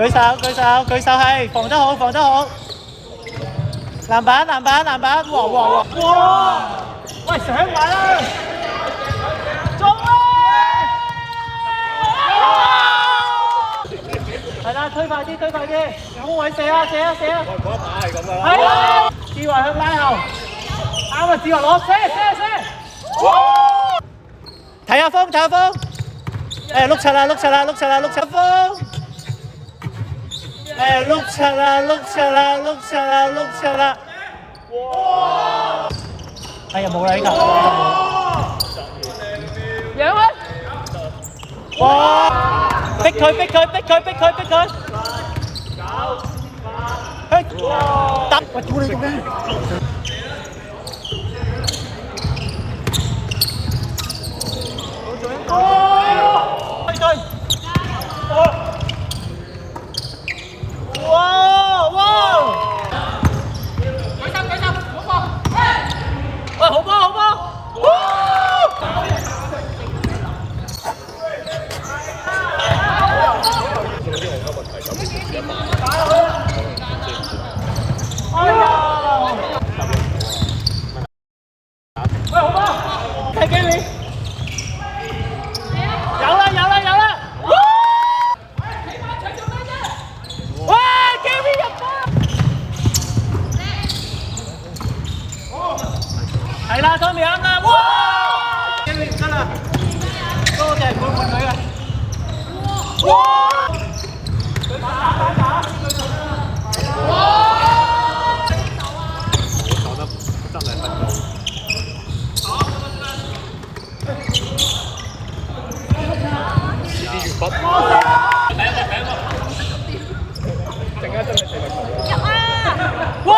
舉手舉手舉手係防得好防得好，籃板籃板籃板，哇哇哇哇！喂上位啦，中啦！係啦，推快啲推快啲，有冇位射啊射啊射啊！我嗰一把係咁噶啦。係啊，志華向拉後，啱啊！志華攞射射射！睇下風睇下風，誒碌柒啦碌柒啦碌柒啦碌柒風！誒碌柒啦碌柒啦碌柒啦碌柒啦！哇！哎呀冇啦呢球！楊威！哇！逼佢逼佢逼佢逼佢逼佢！得！喂，屌你做咩？推推！哇哇！舉手舉手，好波！喂，好波好波！哎呀！喂，好波！睇機會！有啦有啦有啦！哇！機會入波！係啦，當面啱啦！哇！機會唔得啦，多謝滿滿佢嘅。哇！哇！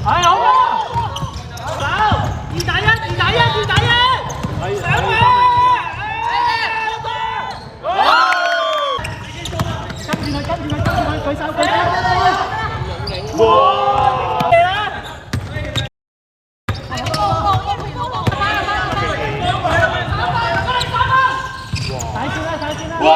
係好啊！走！2打1，2打1，2打1！上啊！跟住佢，跟住佢，跟住佢，舉手，舉手！哇！嚟啦！睇先啦，睇先啦！哇！